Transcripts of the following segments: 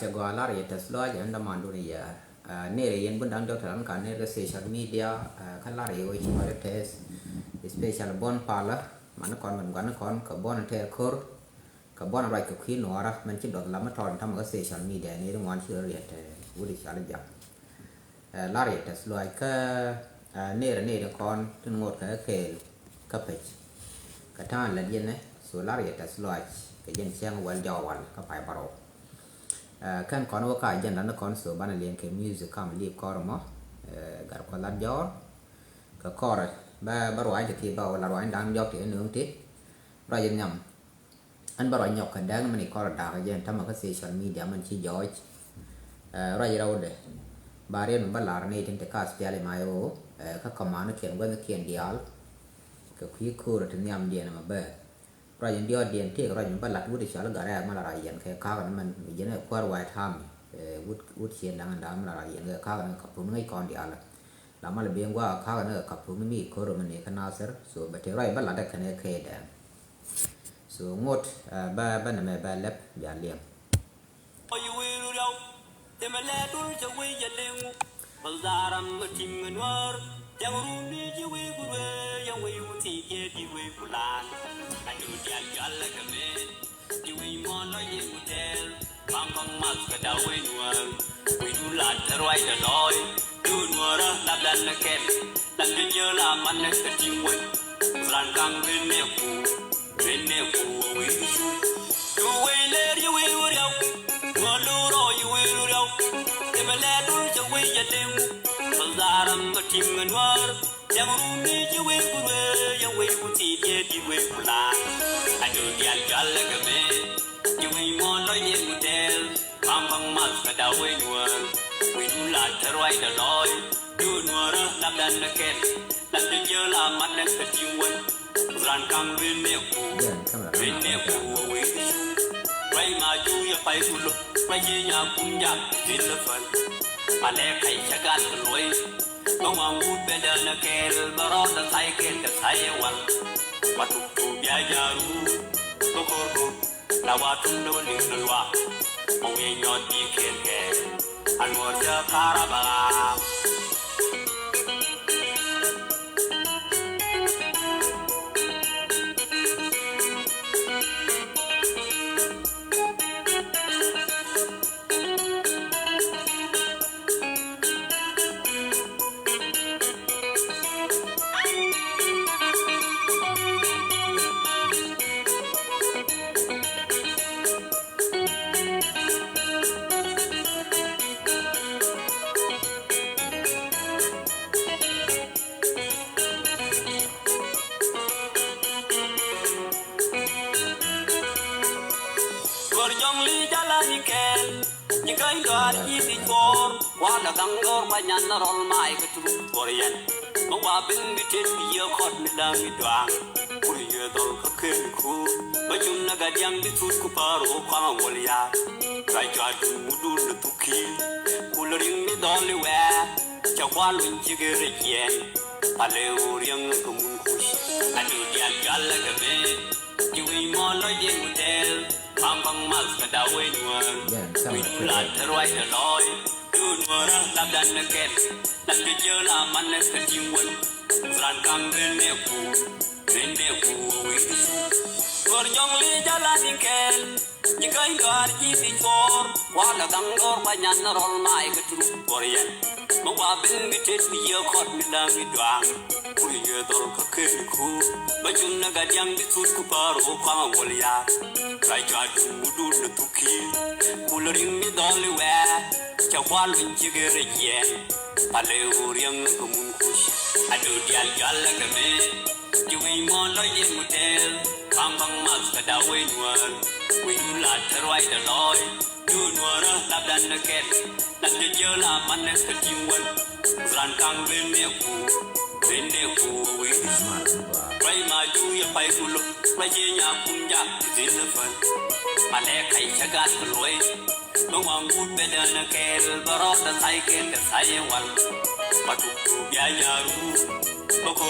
จะกว่าลารีตัสล้อจะอันดามันดูนี่ยเนเรียนบนดังดอกทางการเนเรสเซชัลมีเดียขั้นลารีวิชิมาเรเทสสเปเชียลบอนพาละมันก่อนมันกันก่อนกับบอนเทอร์คอร์กับบอนอะไรกับขีนหัวระมันชิดดอกลำมาทอนทำกับเซชัลมีเดียนี่ต้องวันเชื่อเรียนแต่วุฒิชาลจับลารีตัสล้อก็เนเรก่อนถึงงดกับเคลกับเพชกระทั่งละเย็นนะส่วนลารีตัสล้อก็ยันเชียงวันยาววันก็ไปบารอkan kon waka jan dan kon so bana len ke music kam li kor mo gar ko la jor ka kor ba ro ai ti ba la ro ai dan jok ti nương ti ra yen nyam an ba ro nyok ka dang mani kor da ga jen tam ka social media man chi joj ra yi ro de ba re no ba la ne tin te ka spiale mai o ka command ken gon ken dial ka khi ku ra tin nyam dia na ma baรายยันเดียวเดียนที่รายยันบัลลัดวุฒิชาลกระแรกมาละรายยันแค่ข้าวกันมันยันควาร์ไวท์ทามวุฒิเชียนดังอันดามาละรายยันข้าวกันขับพุ่งไม่ก่อนเดียวละแล้วมาละเบียงว่าข้าวกันขับพุ่งไม่มีโคโรมันเนี่ยขนาดเสือส่วนบัตรไรบัลลัดได้คะแนนเครดส่วนงดบ้านนั่นไม่บ้านเล็บอย่าเลี้ยงยังรู้นี่จะวิ่งกูเรยังวิ่งที่เกียร์ที่วิ่งกูลานอันดูเดียร์กันละกันเมที่วิ่งมอนลอยยิ่งกูเดลบางมัสก็ดาววิ่งวัววิ่งดูลาดจะรวยจะลอยดูนัวระลับดันนักเก็ตดันเป็นเยอะละมันนักก็จิ้มวิ่งรันกังเป็นเนื้อกูวิ่งดูดูวิ่งเลยยังวิ่งกูเดียววัวลูรอยังวิ่งกูเดียวที่มันแลดูจะวิ่งจะเลี้ยงZaram tim nganwar jamuni jiwe kure yawe uti ye diwe kula adu dial gal game jiwe mon lo ye mudel bang mas kada we nuar we du la terwai da loy du nuara lam dan ken dan de je la man na katiwen ran kang win ne ku we rai ma ju ya pai kulu pai ye nya kum ya din la fan ale kai chagal loi bang wang ut beda na kel baron na sai kel ka sai wal watu tu bia jaru ko ko la watu no ling no wa ong ye nyot di kel ke an mo ja karaba Wala gangor banyan na rol mai ka tu korean mo wa bin bitin biya khot mi da mi dwang kuriya dol ka ken ku ba jun na ga jang bi tut ku paro kwa wol ya kai ja du du na tu ki kularing mi dol li wa cha kwa lun ji ge re yen pa le uriang ku mun ku adu dia gal ga be ji wi mo lo ye mu del bang mas ka da we nuan wi du la terwai da loy Nuara lab dan ket dan keje la man ke jiwen ran kang ne ku we gor jong li jalan kel ni kai gar ji ti for wala dang gor banyan rol mai ke tru korean mo wa bin bi te bi yo khot mi la mi dwang ku ye dor ka ke ku ba jun na ga jang bi tut ku paro kwa wol ya kai ja du na tu ki ku lo ring mi dol we cha kwa lun ji ge re yen pa le uriang ko mun kush adu dial gal ga me ji wi mon lo ye model bang mas ka da we nuan we du la terwai da loy du nuara lab dan na ket dan de je la man na ka tiwen ran kang ben ne ku we rai ma ju ya pai ku lo pai ye nya kum ja din na fan ma le kai chagat loi Bang wang ut beda na kel baron na sai kel ka sai wal matu bia jaru ko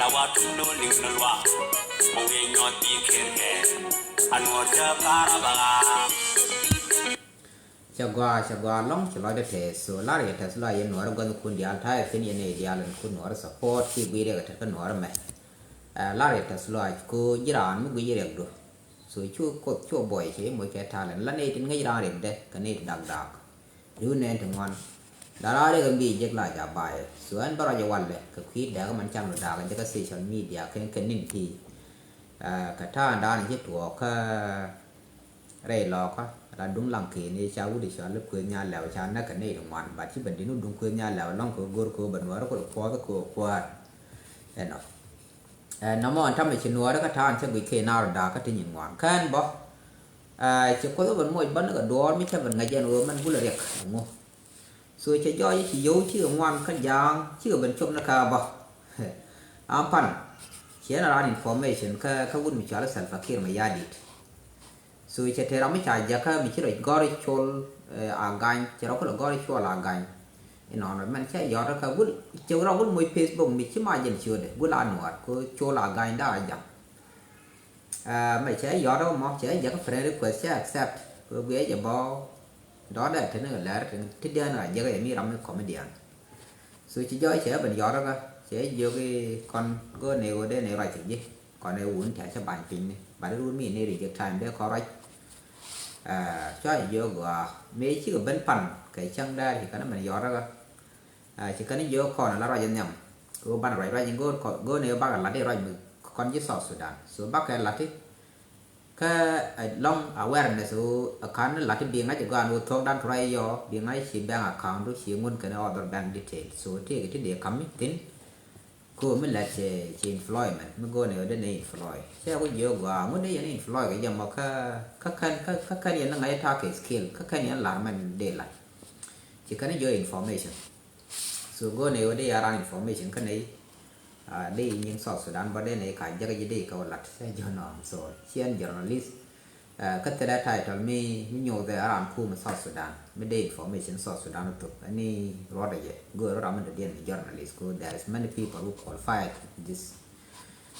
la watu no ling na lwa mo ye nyot bi kel ke an mo ja para ba chagwa long chalo de te so la re te sla yen nor gon kun dial thai fin yen ne dial kun nor support ki bi re te kan nor me la re te sla ko jiran mu gi re do so chu ko chu boy che mo ke ta len la ne tin ngai ra re de kan ne dak dak yu ne te ngon da ra re kan bi je la ja bai so an bara ja wal le ka khi da man chang da kan ka social media kan nin ti ka ta da ni che to ka re lo ka là đúng lòng kỳ này cháu đi xóa lớp quên nhà lèo cha nó cái này đồng ngoan bà chỉ bệnh đến đúng quên nhà lèo long của gor của bệnh nó có được khó cái của qua nó mà trong này chỉ nói đó cái thằng sẽ bị kê nào đã cái tin ngoan khen bỏ chỉ có cái bệnh môi bắn cái đó mới cho bệnh ngày giờ nó mình cũng là đẹp đúng không rồi chỉ do chỉ dấu chứ ngoan cái giang chứ bệnh chung nó cả bỏ pan chỉ là ra information cái quân mình cho là sản phẩm kia mà gia đình so che te rami cha jaka mi chiro gori chol agan chiro ko gori chol agan ino no man che yora ka gul chura gul moi facebook mi chi ma jen chude gul anwar ko chol agan da ja mai che yora mo che jaka friend request che accept ko be je bo đó là thế này là thế dia là giờ cái mi ram comedian so chi jo che ben yora ka che yo cái con go ne go de ne ra chi ji còn ne uốn thẻ cho bạn pin bạn luôn mi ne để time để có right cho vô gõ mấy chiếc bên phần cái chân đây thì cái nó mình dò ra chỉ cần nó vô còn là ra dân nhầm cô ban rồi ra những cô nếu bác là để rồi con với sọt Sudan số bác cái là cái long awareness số account là cái biển ấy chỉ có anh thuộc đan rồi vô biển ấy chỉ bank account đó chỉ muốn cái order bank detail số thì cái để cắm tin cô mới là chỉ employment mới cô này ở đây này employ theo cái nhiều quá muốn đây là employ cái gì mà các này nó ngay thà cái skill các này là mình để lại chỉ cần nó information so cô này ở đây là information cái này đây những source Sudan vào đây này cái gì đây câu lật sẽ cho nó so chuyên journalist các cái title mi nhiều cái around khu mà South Sudan mới đây information South Sudan itu ini roda je gue roda mana dia journalist ko there is many people who qualified this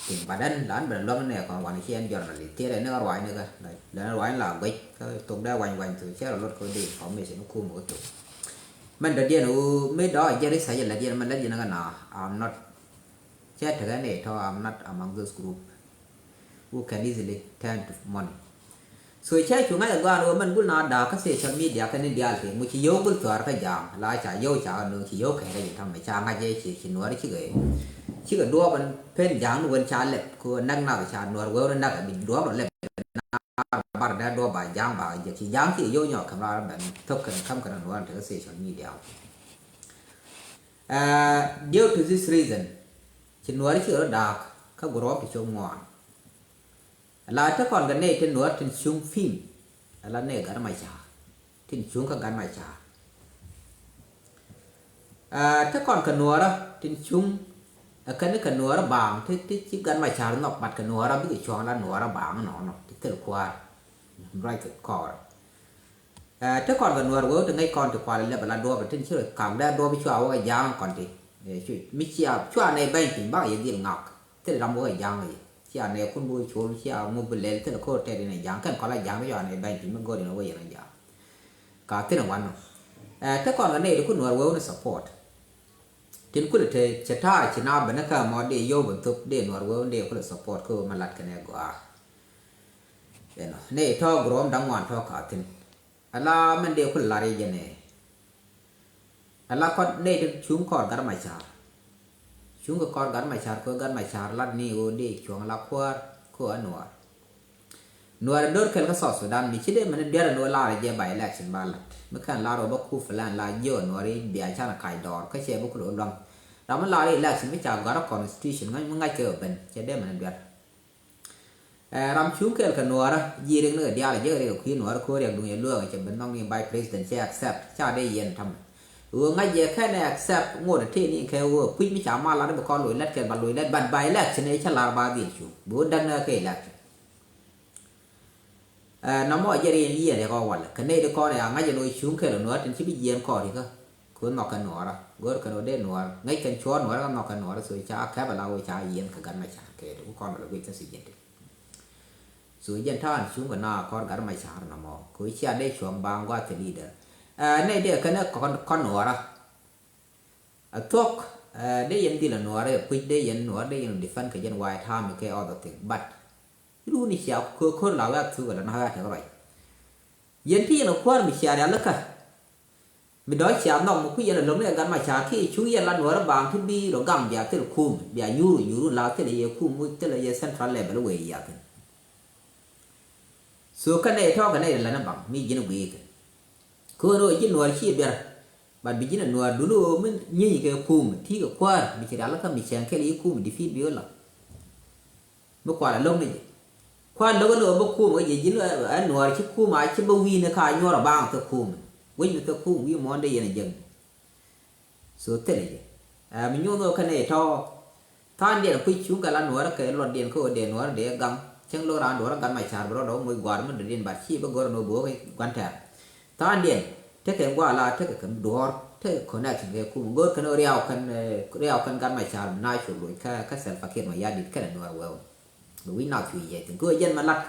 thing badan dan belum này còn quan chiên journalist thế này nó loại nữa cái là loại là cái tụng đa quanh quanh từ chế là luật ko đây information khu một tu mình đã dia nó mới đó giờ đấy sai là dia mình lấy gì nó cái nào I'm not chết thế này thôi I'm not among those group who can easily turn to money so che chu ngai ga ro man gul na da ka social media ka ni dia ke mu chi yo gul twar ka jam la cha yo cha no chi yo ka ga tham mai cha nga je chi no ri chi ga do ban pen jang no cha le ko nang na cha no ro na ka bi do ba le na ba da do ba jang ba je chi jang chi yo nhỏ kam ra ban thok kan kam kan no an ta social media due to this reason chi no ri chi ro da ka gro pi chong ngwan làถ้าก่อนกันเนี่ยที่หนวดที่ชุ่มฟิล์มแล้วเนี่ยกันไม่ช้าที่ชุ่มกันไม่ช้าถ้าก่อนกันหนวดที่ชุ่มกันนี่กันหนวดบางที่กันไม่ช้าหนอกบัดกันหนวดไม่กี่ช่วงแล้วหนวดบางหนอที่เกิดควาไรเกิดคอถ้าก่อนกันหนวดเว้ยถึงไงก่อนถึงควาเลยเวลาดัวไปที่ชื่อกางได้ดัวไม่ช่วยเอาไอ้ยางก่อนทีช่วยไม่เชี่ยวช่วยในใบถึงบ้างอย่างเดียวงอกที่เราเอาไอ้ยางเลยchia này con bôi chốn chia mua bự lên tức là cô tè này giang cái còn lại giang cái này bay thì mới gọi nó vậy là giang cả thế là quan rồi thế còn cái này thì con nuôi nó support trên cái này chỉ ta chỉ nào bên cái mà để vô bên top để nuôi để có support cô mà lát cái này qua này thao grom đăng ngoan thao cả tin ala mình đều có lại cái này ala con này thì chúng còn cái máy chả chúng có con gắn máy char lát ni ô đi chuông lá khoa của nuôi đôi khi cái sọt Sudan bị chết đấy mình đưa ra nuôi la để bài election ballot mấy cái la rồi bóc khu falan la dưa nuôi đi bịa cha là cài đỏ cái xe bóc lỗ lông đó mình la đi election mấy chả gara constitution ngay cái bên chết đấy mình đưa ram chúng cái nuôi đó gì đấy nữa dia là dưa đấy khi nuôi có được đúng lừa cái bên nông nghiệp by president sẽ accept cha đây yên thầm ngay giờ cái này accept ngồi ở trên này cái quý mấy cháu mà là nó con lối lết cái bàn lối lết bàn bài lết cho nên chắc là ba điểm chú bố đăng cái lết nó mọi giờ đi gì này con cái này đứa con này ngay giờ nuôi xuống cái nó trên chỉ bị gì con thì cơ cuốn nọc cái nó đó gỡ cái nó đen nó ngay cái chó nó đó nọc cái nó đó rồi cha cái bà lao cha gì cái gần mày cha cái đứa con là cái gì vậy rồi dân thằng xuống cái nó con gần mày cha nó mò cuối cha đây xuống bang qua cái leader này để cái nó con nọ ra thuốc để yên đi là nọ đấy quýt để yên nọ để yên defend cái dân white ham cái other thing but lu ni siap ko la ga tu là nó ha thế vậy yên thì nó quan bị xả ra lắc à mình đói chạm nòng một cái gì là lớn này gần mà chả khi chú yên lan nữa bằng thì bi rồi gầm giả tức là khum bia nhu là cái này khum mới tức là central level là vậy vậy số cái này là nó bằng mi chỉ nó bị cứ rồi chỉ nuôi chi bia bạn bị chỉ là nuôi dulu mình như cái khum thì cái qua bị chỉ là cái bị chèn cái này khum đi phi bia là mới qua là lông này qua lâu nữa bốc khum cái gì chỉ là anh nuôi chỉ khum mà chỉ bao vi nó khai nhau là bằng cái khum với những cái khu như món đây là dừng số thế này mình nhung rồi cái này cho than điện quy chúng cái là nữa cái luật điện có điện nữa để găng chẳng lo ra nữa găng mày chả bro đó mới qua mình điện bát chi bao giờ nó bố cái quan trọng than điện thế cái qua là thế cái đồ thế connection cái khu gốt cái nó reo găng mày chả nai chuột rồi cái self packet mà gia đình cái là nữa well vì nào chịu vậy thì cứ dân mà lắc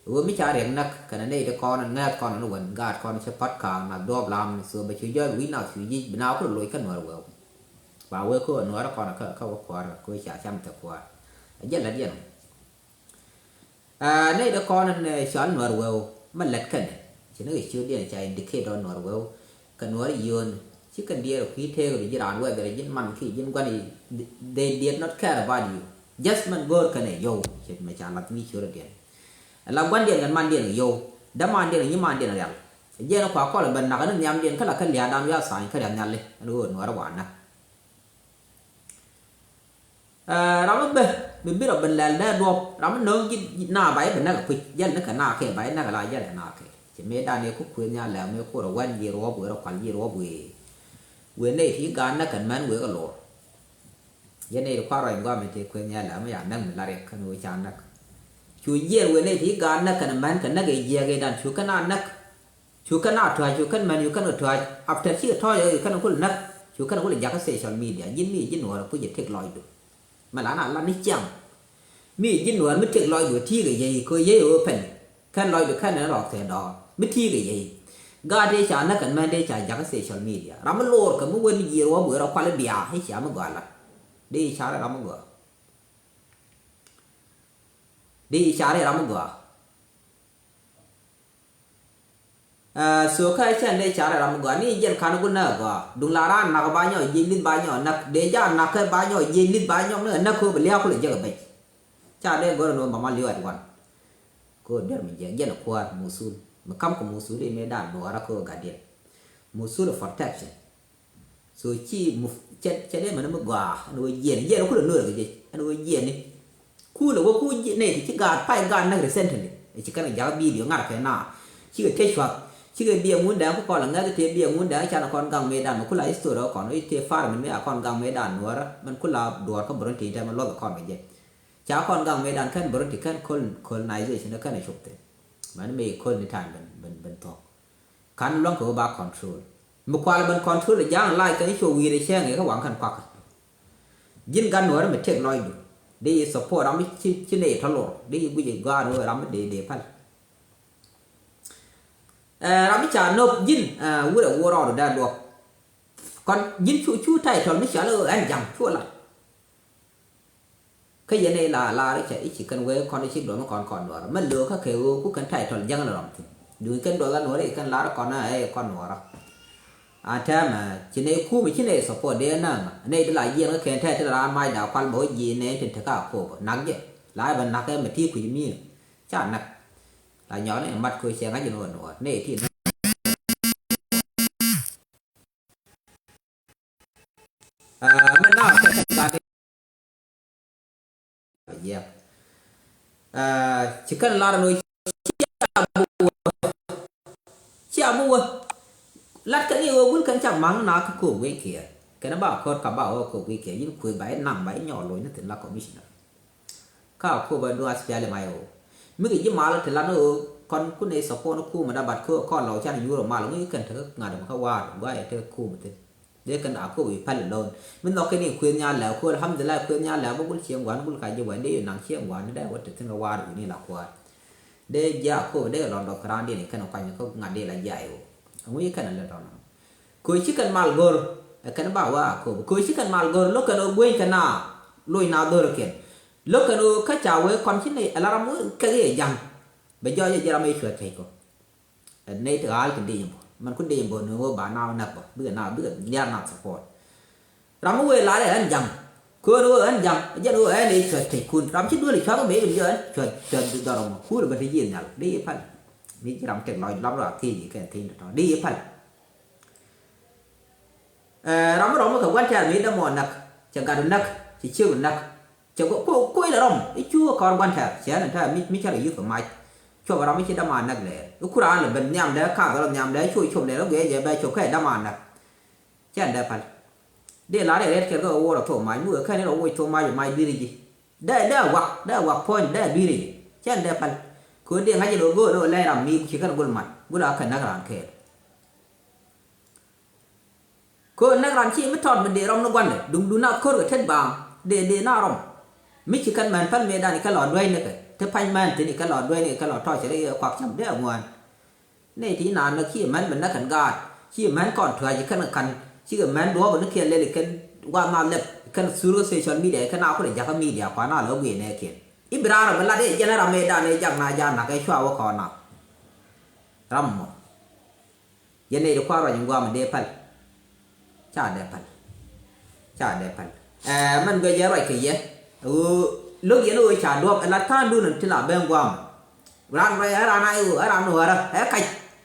mới trả điện nắc cái này để con nghe con nó vẫn gạt con sẽ phát càng là đo làm sửa bây giờ quý nào chịu gì bên nào có lỗi cái nữa rồi và với cô nói là con là không có cô trả trăm tập qua rất là điên đây là con này chọn nữa rồi mà lật cái này chỉ nói chưa điên chạy đi khi đó nữa rồi cái nữa là yên chứ cần đi là khí theo rồi chỉ làm vậy để dân mình khi dân quan thì they did not care about you just man go cái này vô chỉ mà trả lại mi chưa được điện làm quan điện gần man điện vô đã man điện như man điện là vậy giờ nó khóa là bên nào cái nhám điện cái là cái liền đam ra sai cái liền nhặt lên nó nó ra quản nè rắm mình biết là bên là đã đuộc rắm nướng cái na bãi bên đó là quỳ dân nó cả na cái bãi nó cả lại dân là na cái chỉ mấy đàn này cũng khuyên nhau là mấy cô là quen gì rồi bữa là quản gì rồi bữa này thì gan nó cần mang bữa cái lỗ dân này khóa rồi qua mình thì khuyên nhau là mấy anh đang mình la rệt cái nuôi chăn nó chú dê bữa này thì gan nó cần mang cái nó cái dê cái đàn chú cái nó chú cái nào thôi chú cái mình chú cái nào thôi after khi thôi rồi cái nó cũng là chú cái nó cũng là giác social media dính nổi là cứ dịch thiệt lòi được mà là nó chẳng mi dính nổi mới thiệt lòi được thi cái gì coi dễ open cái lòi được cái nó lọt thế đó mới thi cái gì ga đây chả nó cần mang đây chả giác social media làm nó lột cái mới quên gì rồi bữa đó qua lên bia hay chả mới gọi là đi chả là làm mới gọi đi chả để làm mới gọi số cái chuyện đây chả là làm gọi ní dân khán cũng nợ gọi đúng là ra nạc bao nhiêu gì linh bao nhiêu nạc để ra nạc cái bao nhiêu gì linh bao nhiêu nữa nạc không bị leo không được giờ vậy chả đây gọi là nó mà liều quan cô để mình dân ở qua Mosul mà cắm của Mosul đi mấy đàn nó ra cô cả điện Mosul là protection rồi chi một chết đấy mà nó mới gọi nó diện nó cũng được nửa cái gì nó diện đi khu là khu này thì chỉ gạt phải gạt năng để sen thôi chỉ cần là giáo bi điều ngặt cái nào chỉ cái thế hoặc chỉ cái bia muốn đá có còn là ngay cái bia muốn đá cho nó còn găng mấy đàn mà cũng là ít tuổi đó còn nó thế pha mình mới còn găng mấy đàn nữa đó mình cũng là đùa có bẩn thì để mình lo cái con cái gì chả còn găng mấy đàn khăn bẩn thì khăn khôn này rồi nó khăn này chụp thế mà nó mới khônในทางmình to khăn long của ba control một qua là mình control là giang lại cái show gì để xem người các quảng khăn quạt dính gan nữa mình check nói được đi support làm cái này thằng lộ đi bây giờ ga nữa làm để phát làm chả nộp dính vừa là vừa rồi đã được còn dính chú thầy thôi mới trả lời anh rằng chua lại cái gì này là đấy chỉ cần với con đi chích đó nó còn nữa mất lừa các kiểu cũng cần thầy thôi dân là làm thì đừng cái đó là nói đấy cái lá nó còn này con nữa đó thế mà chỉ này khu mình chỉ này support đấy nè này là gì nó khen thầy thì là mai đào quan bố gì này thì tất cả khổ nặng vậy lại bên nặng cái mà thi quỷ mi chả nặng là nhỏ này mặt cười xe ngay nữa này thì mình nói chỉ cần là nuôi chia mua lát cái nhiều vẫn cần chẳng mắng nó cái cổ cái kia cái nó bảo con cả bảo cổ cái kia những quỷ bãi nằm bãi nhỏ lối nó thì là commissioner cả cô bên đua spia mày ô mấy cái gì mà là thì là nó con cũng này support nó khu mà đã bật con lẩu cha này nhiều rồi mà nó mới cần thử ngài được khâu qua gọi cái khu một tí để cần áo cô bị phanh lên mình nói cái này khuyên nhà là khuyên alhamdulillah khuyên nhà là cũng chiếm quán cũng cái như vậy để nắng chiếm quán nóได้ว่าถึงเราว่าอยู่นี่ละกว่าđể giờ cô để lòn đọc ra đi này cái nó quanh có ngàn đi là dài ngui kan la don ko chicken mal gor kan ba wa ko chicken mal gor lo kan o gwen kana loi na dor ken lo kan o ka cha we kon chin ni ala ram ka ge jang be jo ye jara me chwe kai ko nei ta al kan diมันคุณดีบนหัวบ้านนาหนักบ่เบื่อหน้าเบื่อเลี้ยงหนักสปอร์ตรำเวลาเลยอันยังคุณรู้อันยังจะรู้อันนี้ช่วยที่คุณรำชิดด้วยหรือชอบก็ไม่เป็นเยอะช่วยดอร์มคุณเป็นที่ยืนยันดีพันมีรำเก่งลอยรำหลักที่แค่ที่นั่นดีพันรำมันกับวันเช้านี้น้ำมันนักจะการนักจะเชื่อนักจะก็คุยแล้วรำไอ้ชั่วก่อนวันเช้าเช้านั่นถ้ามิใช่หรือยุ่งกับไม้ช่วยเราไม่ใช่ดามันนักเลยลูกคุณอ่านเลยเป็นยามเด้อข้าวเรายามเด้อช่วยชมเลยแล้วเกยจะไปช่วยแค่ดามันนักเช่นเดียวกันเดี๋ยวหลายเดือนแค่ก็โอ้เราโทรมาเมื่อแค่นี้เราโอ้ยโทรมาอยู่ไม่ดีเลยได้วักพอยได้ดีเลยเช่นเดียวกันคนเดียวให้จะดูกูดูแลเรามีชิคกันกุลมันกุลาขันนักการแค่คนนักการชี้ไม่ทอดมันเดี๋ยวเราหนึ่งวันเลยดูหน้าคนกับเท็ดบางเดี๋ยวหน้าเราไม่ชิคกันมันพันเมดานี่ก็หลอดด้วยเนี่ยถ้าพันมันทีนี้ก็หลอดด้วยนี่ก็หลอดทอดจะได้ควักจำได้เอาเงินในที่นานนักขี้มันเป็นนักขันกาดขี้มันก่อนถอยจะขันขันชี้กับมันรู้ว่านักเขียนเลยกันว่ามาเล็บกันซูรุเซชันมีเดียกันเอาคนเดียวก็มีเดียกว่าน่าเลิกเวียนเนี่ยเขียนอิบราฮิมเป็นละเดียยันเราเมดานี่จากนายานักไอ้ชั่วว่าขอนักรำมั้งยันนี่ดูความเราอย่างว่ามันเดพัลชาเดพัลมันก็เยอะไรกันเยอะลูกยันอุ้ยชาดวกแล้วท่านดูนั่นที่ละเบงความร้านไรร้านไหนร้านหัวละใคร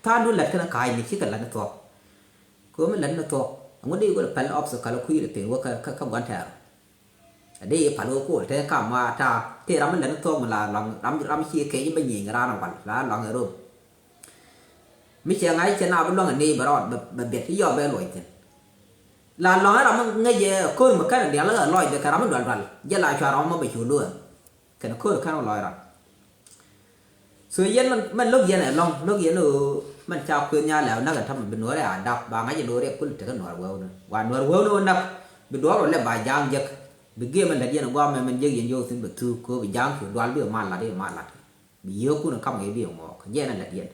ท่านดูหลักกันใครนี่ชิกันหลักตัวก็มันหลักตัวงั้นดีก็เป็นออฟส์การคุยเรื่องว่าเขาวันแถวดีผ่านโลกูแต่ข้ามมาถ้าที่เรามันหลักตัวมันละลองชี้เกี่ยไม่ยิงร้านอะไรร้านลองไอ้รูปไม่ใช่ไงชนะเป็นลองอันนี้บรอดแบบเบียดที่ย่อไปลอยกันลานลองให้เรามันเงี้ยคนมันแค่เดียวแล้วลอยเดี๋ยวเรามันด่วนๆยันลายชาเรามันไปชูด้วยกันคนแค่เราลอยเราส่วนยันมันลูกยันเนี่ยลองลูกยันมันชาวเพื่อนยาแล้วนักทำมันเป็นหน่วยอะไรดับบางไงจะหน่วยเรียกคุณจะกันหน่วยเวลนะว่าหน่วยเวลนู่นนักเป็นหน่วยเราเรียกใบยางยักเป็นเกี่ยมันละยันว่ามันยักยันโยสินแบบทูก็ใบยางคือดวลเบี้ยมันละเดียมันละมีเยอะคุณคำเงี้ยเบี้ยหมอกยันนั่นละยัน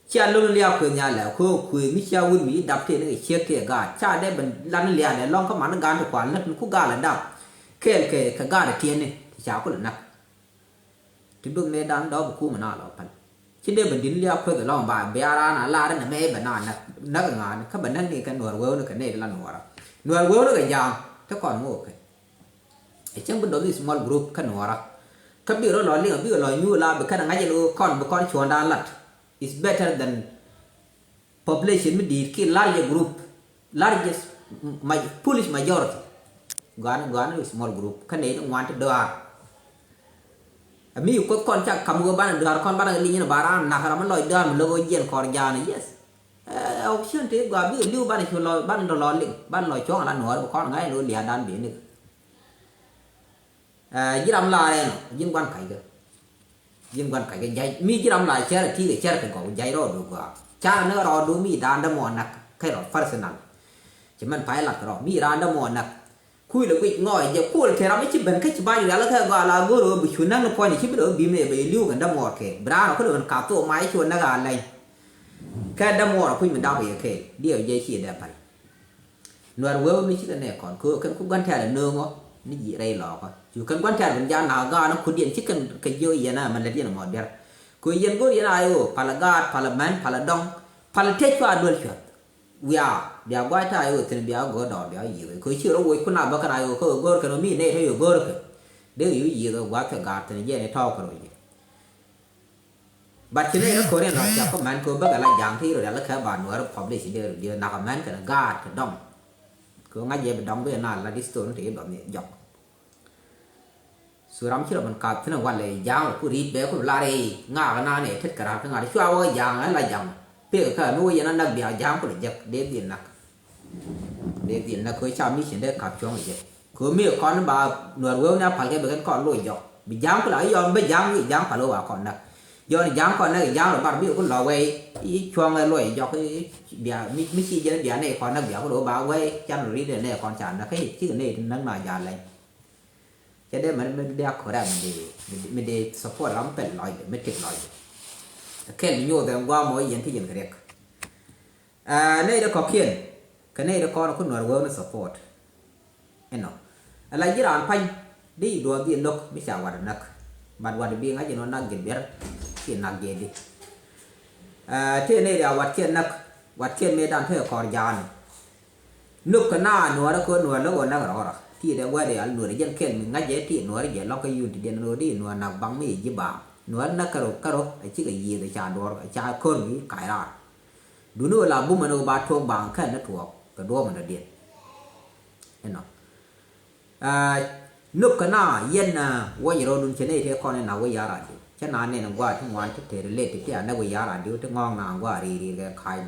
เชื่อลุงเลี้ยเพื่อนยาแล้วเขาคุยมิชาวุ่นมีดับเทนี่เชื่อเกี่ยกาชาได้เป็นลันเลี้ยเนี่ยลองเข้ามาในการถูกกว่าแล้วคู่กาละดับเกี่ยกาเทียนนี่ชาวก็เลยนักที่ดูในด้านดอกคู่มันน่าหล่อพันชิ้นเดียวเป็นดินเลี้ยเพื่อจะลองบ่ายเบียร์น่ะลาได้เนี่ยไม่เป็นนานนักงานเขาเป็นนั่นนี่กันหน่วยเวลนี่กันเนี่ยละหน่วยเวลนี่กันยางถ้าก่อนโง่กันไอ้เจ้าเป็นโดน small group กันหน่วยละเขาเบี้ยเราหล่อเลี้ยงเบี้ยหล่อยูลาเป็นขนาดไงจะรู้ก่อนชวนด้านลัด is better than population ไม่ดีกี่ largest Polish majority กวนsmall group คะแนนต้องวันที่เดือดมีอยู่ก็ก่อนจากคำว่าบ้านเดือดก่อนบ้านอะไรนี่นะบารานักเรามันลอยเดือดมันลอยเย็นคอร์ยานี่ yes เอาเชื่อที่กว่ามีอยู่บ้านที่ลอยบ้านเราลอยลิงบ้านลอยช่องอะไรหน่วยก่อนไงลอยเหลี่ยด้านเบี้ยนี่ยิ่งรำลายเนาะยิ่งวันไข่ก็ยิ่งวันไข่ก็ใหญ่มียิ่งรำลายเชื่อที่เชื่อกันก่อนใหญ่รอดูกว่าชาเนื้อรอดูมีด้านดมอนักแค่รอฟัร์สนัลจะมันภายหลักรอมีด้านดมอนักคุยแล้วก็ง่อยจะพูดแค่เราไม่ชิบเป็นแค่ชิบายอยู่แล้วแค่ว่าเราก็รู้บิชวนนั่งในพอยนี่ชิบเป็นบีมเนี่ยไปลิ้วกันดมอแค่บราเราก็เลยมันกาตัวไม้ชวนนักอะไรแค่ดมอเราคุยมันดาวไปแค่เดียวเยี่ยขี้ได้ไปหน่วยเวลนี่ชิบกันเนี่ยก่อนคือกันคุกันแค่เนื้อง้อนี่ยี่ไรหรอกอยู่กันกันแค่เป็นยาหนากานะคุเดียนชิบกันเยอะแยะนะมันเลยที่หนหมดเดียวคุยยันก็ยันอะไรโอ้พลากาดพลาแมนพลาดองพลาเทชว่าด้วยชัดวิอาเดี๋ยวว่าถ้าอยู่ที่นี่เดี๋ยวก็ดอกเดี๋ยวยี่เลยคุยชื่อเราคุยคุณน่าบอกกันอะไรก็ก็กันมีเนี่ยที่อยู่ก็เดี๋ยวอยู่ยี่ก็ว่าแค่การที่นี่ยี่ในท่อกันเลยบัดนี้เราคนเนี่ยเราจะก็มันก็บอกอะไรอย่างที่เราแล้วแค่บ้านเราพอได้สิเดี๋ยวนักมันกันกาดกันดองก็งั้นยี่เป็นดองไปนานแล้วดิสโตนที่แบบนี้หยอกสุรามชื่อมันกาดที่นั่นวันเลยยางผู้รีดแบบผู้ลารีง่ากันนานเนี่ยทิศกระดาษทั้งงานช่วยว่ายางอะไรอย่างเพื่อแค่นู้ยันนั่งเบียร์ยางผู้เด็กเด็กดินนักเคยชาวมิชินได้ขับช่วงเลยคือมีคนบ่าหน่วยเวลเนี่ยผ่านแค่เป็นก้อนลอยหยอกบิยางผู้หลายยอมไม่ยางผ่านโลว่าก่อนนะย้อนยางก่อนนะยางหรือบ้านมีคนลอยไว้ช่วงลอยหยอกเบียร์มิชิยันเบียร์เนี่ยก่อนนักเบียร์เขาโดนบ่าไว้จันรีเดนเนี่ยก่อนจานนะแค่ชื่อเนี่ยนั่งนายาเลยจะได้มันไม่ได้ขอได้ไม่ได้สปอร์ตล้ำเป็นลอยไม่ติดลอยแค่นี้โย่แต่ว่าหมอยันที่ยันเรียก nay đó có kiên cái này đó có nó cũng nói nó support em nó là chỉ là phanh đi đua đi nó mới chào vào nặc bạn vào đi ngay cho nó nặc gì biết thì nặc gì đi thế này là vật kiên mấy đàn thế còn giàn lúc cái nào nó đó có nó nó nặc rồi thì để qua để ăn nó để dân kiên mình ngay dễ thì nó để lo cái gì thì nó đi nó nặc bằng mấy gì bảo nó nặc caro chỉ cái gì để trả đồ trả con gì cãi ra đúng rồi là bố mà nó ba thua bằng cái nó thuộc cái đua mà nó điện em nó lúc cái nào yên quay rồi đúng thế này thế con này nào quay giá ra đi cho nên này nó qua thằng ngoan chút thế lệ thì cái này quay giá ra đi thằng ngon nào qua đi cái khai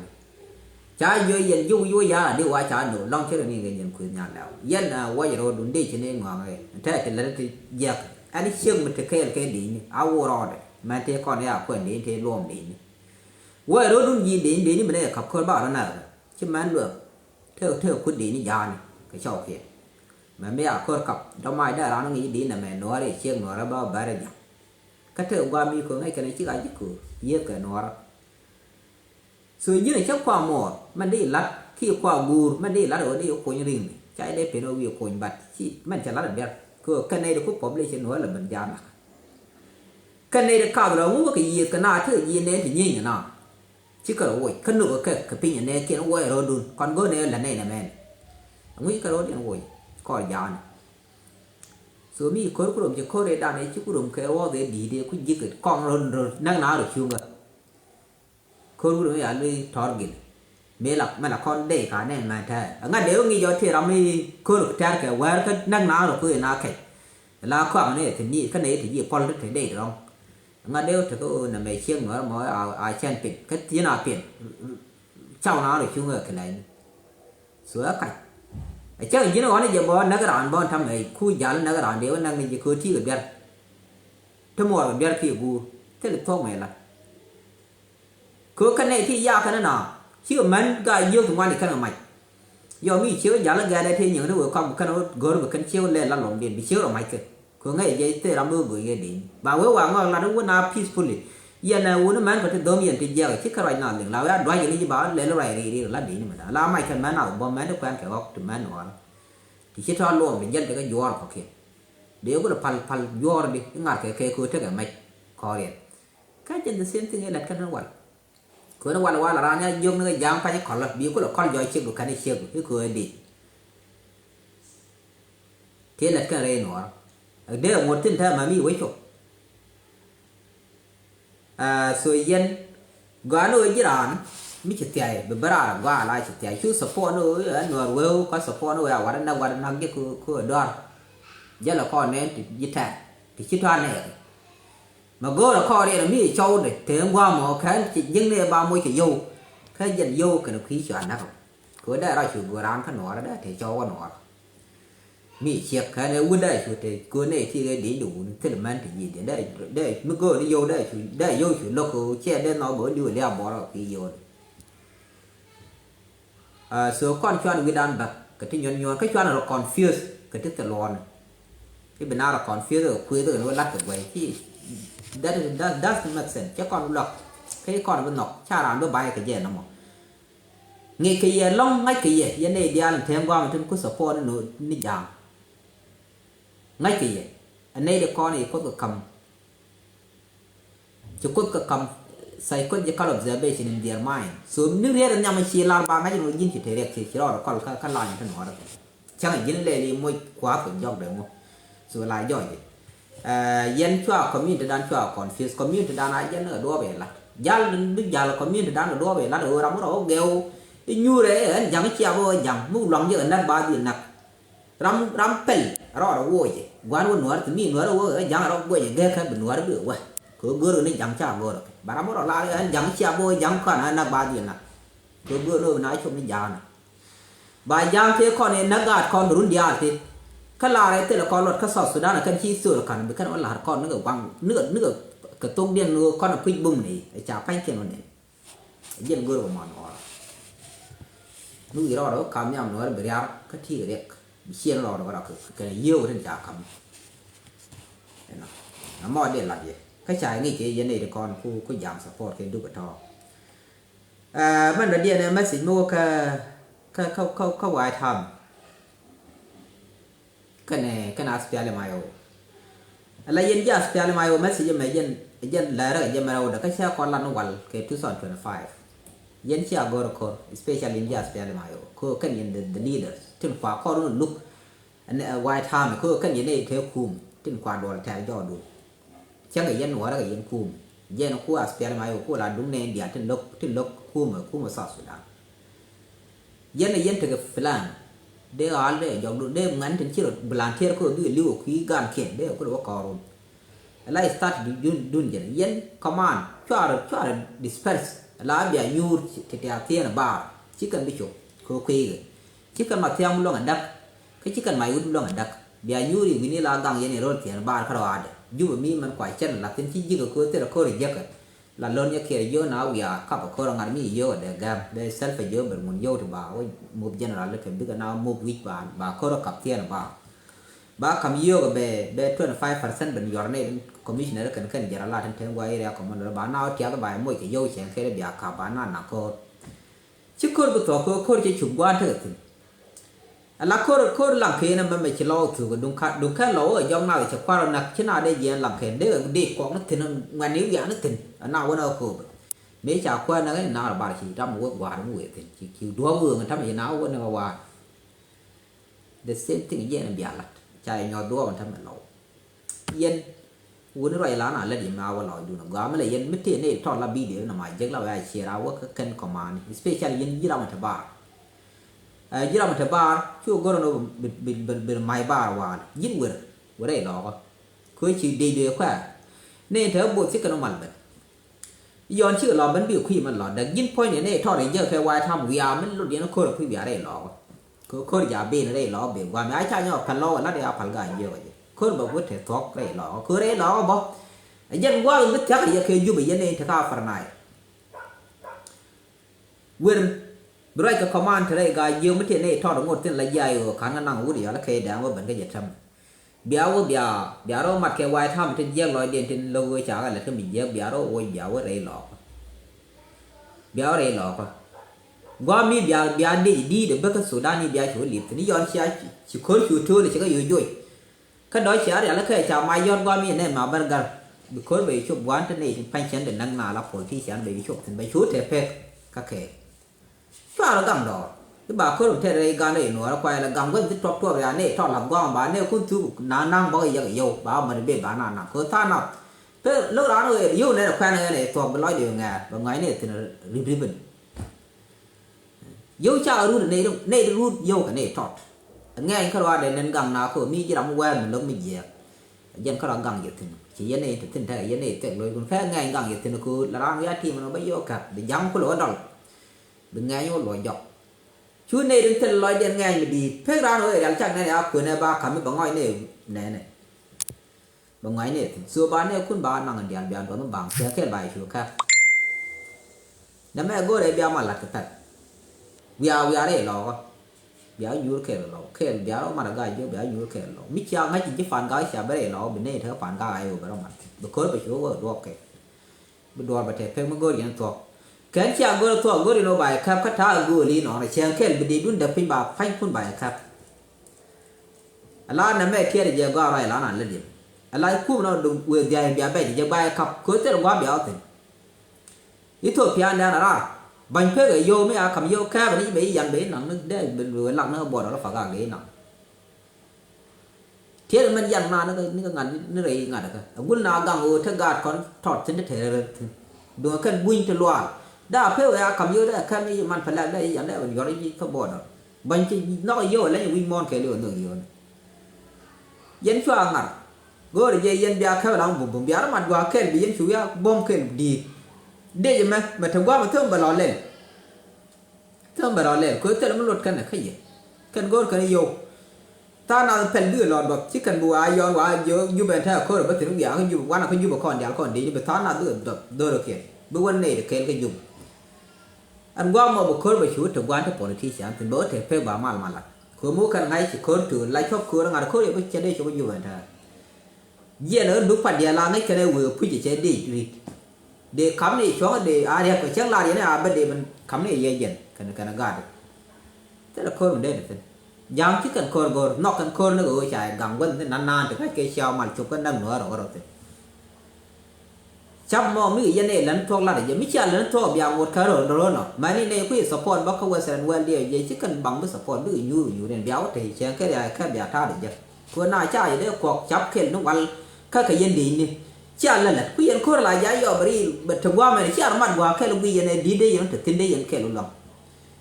trái vô yên vô giá ra đi qua trái nữa long chứ là này cái nhân quyền nhà nào yên quay rồi đúng đi cho nên ngon này thế thì là thì giặc anh ấy xương mình cái đi áo rồi mà thế con này quên đi thế luôn đi quay rồi đúng gì đến mình đây khắp con bảo nó nào chứ mà được theo quyết định này già này cái cháu kia mà mấy con cặp trong mai đã nó nghĩ đi là mẹ nó để chiêng nó ra bao ba rồi nhỉ cái thứ qua mi có ngay cái này chứ ai chứ cứ giết cái nó rồi như này chắc qua một mình đi lát khi qua bùr mình đi lát ở đi ở coi như rình trái đây phải nó bị coi bật chỉ mình chỉ lát ở đây cái này được cũng có lên trên nó là mình già mà cái này được cao rồi muốn cái gì cái nào thứ gì nên thì nhìn nào chứ cái ôi cái nửa cái pin này kia nó quay rồi đun con bữa này là này là men nghĩ cái đó thì nó quay coi giàn số mi khối của đồng chí khối để đàn này chứ của đồng cái ô để đi để cũng giết cái con rồi năng nào được chưa ngờ khối của đồng anh đi thọt gìn mẹ là con để cả này mà thế ngay nếu nghĩ cho thì làm đi khối được tra cái qua cái năng nào được khối nào cái là khoảng này thì nhị cái này thì gì con được thể để được không ngay nếu thì có là mẹ chiêng nữa mới ai chen pin cái tiếng nào pin cháu nào được chưa ngờ cái này sửa cảnh chứ như nó nói giờ bọn nó cái đàn bọn thằng này khui giá nó cái đàn đều năng này giờ cứ thi được biết thế mua biết khi bu thế là thôi mày là cứ cái này thì giá cái nào chứ mình cái yêu thì ngoan thì cái nào mày giờ mi chiếu giá là cái đây thì những nó không cái nó gỡ được cái chiếu lên là lồng điện bị chiếu là mày kì cứ ngay vậy thế làm mưa gửi cái điện bà với hoàng ngon là nó muốn nào peacefully giờ này uống nó có thể đom yên thì giờ chứ cái này nào liền là cái đoái cái gì bảo lấy nó lại đi là điện mà là mày cái mà nào bọn mày nó quen cái góc thì mày nó thì chỉ cho luôn mình dân cái gió có kia nếu có là phal gió đi ngắt cái cứ thế cái mày coi điện cái chân same thing là cái nó quậy cứ nó quậy là ra nhá dùng cái giang phải có là biểu có là con giỏi chiếc được cái này chiếc cái cười đi thế là cái này nó đây là một tinh thần mà mi quấy chụp rồi dân gõ nó với đàn mi chỉ chạy bị bả ra gõ lại chỉ chạy chú support nó nó well có support nó vào đó nó cái cứ đó giờ là con này thì giết thà thì chỉ thoa này mà gõ là kho đây là mi châu này thì hôm qua mà cái chỉ những này 30 cái dâu cái dân dâu cái nó khí chuẩn đó cứ đây ra chủ gõ ran cái nó đó thì cho nó mi chiếc cái này uống đây thì cứ này thì để đủ thế là man thì gì đây mới gõ đi vô đây vô chủ local che đây nó bữa đưa leo bỏ rồi cái vô số con cho người đàn bà cái thứ nhon cái cho nó confuse cái thứ lon cái bên nào là confuse rồi quê rồi nó lắc cái vậy thì that's make sense chứ con lọc cái con nó nọc cha làm nó bay cái gì nó mà nghe cái gì long ngay cái gì vậy này đi làm thêm qua mà thêm có support nó nít giảm ngay cái gì anh này được con này có cái cầm chú có cái cầm psychological observation in their mind so nếu thế là nhà mình chỉ làm bằng cái gì nó chỉ thể hiện chỉ đó là còn cái làm như thế nào đó chẳng hạn như này thì mỗi quá phải dòng được không so lại giỏi dân cho community đàn cho confuse community đàn ai dân ở đua về là giá bây giờ là community đàn ở đua về là ở đâu đó đều như đấy anh chẳng chia vô chẳng muốn lòng như ở nơi ba biển nặc ram pel rõ là vui chứ quán quán nữa thì mi nữa đâu ở chẳng là đâu vui ghê cái bình nữa đó được vậy cứ gỡ được chẳng chả gỡ được bà ram đó là anh chẳng chia vô chẳng còn anh nặc ba biển nặc cứ gỡ được nói chung cái già này bà giang thế con này nặc gạt con run dia thì cái là đấy tức là con luật cái sọt sudan là cái chi sửa cả cái nó là con nó ở quăng nước cái tông điên nữa con là pin bung này chả phanh kia nó này dân gỡ vào mòn nó lúc gì đó cảm nhận nó bị ra cái thi đấy xiên lò đó cái yêu trên chả cầm nó mọi để làm gì cái trái nghĩ cái vấn đề thì con khu có giảm support cái đu cái thò มันระเดียนมันสิโมเขาวายทำกันอาสเปียเลยมาโออะไรยันยาสเปียเลยมาโอมันสิยังไม่ยันลาระยังมาเอาเด็กก็เชื่อคนละนวัลเค2025ยันเชื่อ Gorkor especially in India spe le mayo ko kan yin the leaders tin kwa ko no look and why time ko kan yin ne the kum tin kwa do ta do du chang yin wa ra yin kum yen ko spe le mayo ko la dum ne India tin lok kum sa Sudan yen te plan de all de jog du de ngan tin chi volunteer ko bi liu ki gan ken de ko do ko ro la start dun yen command try disperse la bia nyur te atia na ba chicken bi chok ko kwe chicken ma tiam lo ngadak ke chicken mai ud lo ngadak bia nyuri wini la gang yen ro tian ba kharo ade ju mi man kwai chen la tin chi ji ko te ko ri yak la lon ya ke yo na wi ka ba ko ngar mi yo de gam de self yo ber mun yo to ba o mo general le ke bi na mo wi ba ko ro kap tian ba kam yo be 25% ben yor ne commissioner kan jara la tan ten wa area commander ba na tia ba mo ke yo chen ke bia ka ba na ko chi ko bu to ko che chu gwa the tin ala ko lang ke na me chi lo tu dun ka lo yong na che kwa na chi na de yen lang ke de ko na tin ngan ni ya na tin na wa na ko me cha kwa na na ba chi ram wo wa mu we tin chi do wo ngan tham na wa na wa the same thing yen bia la chai nyo do man tham lo yenวุ้นไรล้านอะไรดีมาว่าเราดูนะก็ไม่เลยยันไม่เที่ยนี่ทอดลาบีเดียวนะมาเยอะเราไอ้เชียร์เราว่ากันคอมมานด์ especially ยันยี่เรามันทบาร์ยี่เรามันทบาร์ช่วงก่อนเราเป็นไม้บาร์วานยิ่งเวอร์ว่าได้หรอกคุยชีดีเดียวแค่เนี่ยเธอบทสิกันมันแบบย้อนชื่อเราเป็นบิวคุยมันหรอแต่ยิ่งพอยเนี่ยทอดได้เยอะแค่วายทำวิอามันหลุดเดียวนะคนคุยวิอาได้หรอกคนอย่าเบนได้หรอกเบนว่าไม่ไอ้ชายเนี่ยพันล้อแล้วได้เอาพันกันเยอะคนบอกว่าเธอทอกได้หรอคือได้หรอบอกยันว่ามันชักยังเคยอยู่แบบยันนี่ถ้าข้าฝันไหนเว้นบริการคอมมานด์เธอได้กายยืมไม่เที่ยนี่ทอดงดเส้นละใหญ่ขันนั่งวุ้ยแล้วเคยด่าว่าเหมือนกันจะทำเบียร์ว่าเบียร์เรามัดแค่ไว้ทำที่เยอะลอยเด่นที่เราเวชากันแล้วก็มีเยอะเบียร์เราโอ้ยเบียร์ว่าได้หรอเบียร์ได้หรอว่ามีเบียร์ดีเดี๋ยวเบิกสุดานี่เบียร์ช่วยหลีบทีนี้ย้อนเชียร์ชิคอนชิวทูเลยชิคก็อยู่ด้วยก็โดยเฉลี่ยแล้วเคยชาวไม้ย้อนว่ามีเนี่ยมาบังกันบุคคลไปชุบวันที่นี่พันเชนเดินนั่งนาลับผลที่เชนไปชุบถึงไปชุดเทปก็แค่ช่วยเรากำดอที่บ่าวคนเทเรกันเลยหนูเราควายเรากำก็ติดตัวไปเนี่ยทอดหลับก้อนบ้านเนี่ยคุณทุกนั่งบอกอย่างเดียวบ่าวมันเบ็ดบ้านนั่นคือท่านับเพื่อเลิกร้านเลยยุ่งเนี่ยควายเนี่ยตัวเป็นร้อยเดียวไงบางไงเนี่ยถึงริบยุ่งเช้ารู้เนี่ยรู้ยุ่งกันเนี่ยทอดnghe anhเขาว่าเดินกังนาคือมีจีรำแหวนมันล้มมีเยอะยันเขาลังกังเยอะถึงchỉยันนี่ถึงแต่ยันนี่แต่เลยคนแค่ngheกังเยอะถึงคือละร่างยาที่มันไม่โยกเดี๋ยวย้ำก็หลอดดดึงngheโยหลอดหยอกช่วยนี่ดึงถึงลอยเดินngheไม่ดีเพื่อร้านเลยอย่างเช่นนี่เอาคืนในบ้านขมิ้นบางง่อยนี่เนี่ยบางง่อยนี่ส่วนบ้านเนี่ยคุณบ้านนั่งเดียนเบียนตัวมันบางเสียแค่ใบชัวร์ค่ะแล้วแม่ก็เลยเบียมาหลักตัดวิอาได้หรอเบียยูร์เคลล์เคลเบียร์มาได้เยอะเบียยูร์เคลล์มิจฉาไม่จริงที่ฟันก้าวเสียไปเลยเราเป็นเนี่ยเธอฟันก้าวไอ้แบบนั้นบุคคลไปชัวร์ด้วยกันไปดูไปเทปมันก็ยังตัวแค่เชียร์ก็ตัวก็รีโนบายครับคัทธากูรีนอเชียร์เคลไปดีดุนเดินเป็นแบบไฟพุ่นไปครับอะไรนั่นแม่เทียร์เยอะก็อะไรแล้วนั่นเลยดิอะไรคู่มันดูเวทีเบียร์ไปเยอะไปครับก็จะรู้ว่าเบียร์ถึงอีทั่วพิอันเนี่ยนะบังเพื่อโยไม่เอาคำโยแค่วันนี้ไปยันไปหนังนึกได้เป็นรวยหลักเนื้อบอดแล้วฝากอะไรหนังเที่ยมันยันมานี่ก็งานนี่อะไรงานอะไรกันวุ่นนากังโอ้ถ้าการคนถอดชิ้นเทเลยดูแค่วิ่งจะล้วนได้เพื่อเอาคำโยได้แค่นี้มันผลักได้ยันได้มันย้อนยี่เขาบอดบังจะนอกโยแล้วยังวิ่งมอนแค่เดียวหนึ่งโยนยันช่วงนั้นก็เลยยันเบียร์แค่หลังบุ๋มเบียร์มันว่าแค่เบียร์ช่วยบ่มแค่ดีเดี๋ยวไหมมาถึงว่ามันเท่าบอลเล่นเท่าบอลเล่นคือแต่ละมันลดกันนะแค่ยังกันก็กันโยถ้าเราเป็นเรื่องหลอดแบบที่กันบัวย้อนว่าเยอะอยู่เป็นแท้คนแบบถึงอย่างเขาอยู่วันนั้นเขาอยู่แบบคนเดียวคนดีนี่เป็นท่าน่าเดือดเดือดเขียนเมื่อวันนี้เขียนกันอยู่อันว่ามาบุคคลไปช่วยถึงวันที่ปกติเสียงถึงเบอร์เทปเพื่อบามาละคือมู่กันไงสิคนถือไล่ชอบคือแล้วงานเขาเรียกว่าจะได้ช่วยอยู่เป็นแท้เยี่ยเลยดูปัดเดียร์ลาไม่กันเลยเวอร์ผู้จะใช้ดี de kam ni chong de area ko chang la de na ba de man kam ni ye yen kan ga de te la ko de de yang chi kan ko go nok kan ko no go chai gang wen nan nan de cái xiao mal chu kan nam no ro te chăm mò mi ye ne lan thok la de mi cha lan thok bia một ka ro no ma ni ne ku support ba ko wa san well de ye chi kan bang bu support bu yu den biao te chen ke ya ka bia ta de je ko na cha ye de ko chap ken no wal ka ka yen di ni cha la ku yen ko la ya yo bari ba thwa ma ni cha mat wa ke lu ye ne di de yen te tin de yen ke lu lo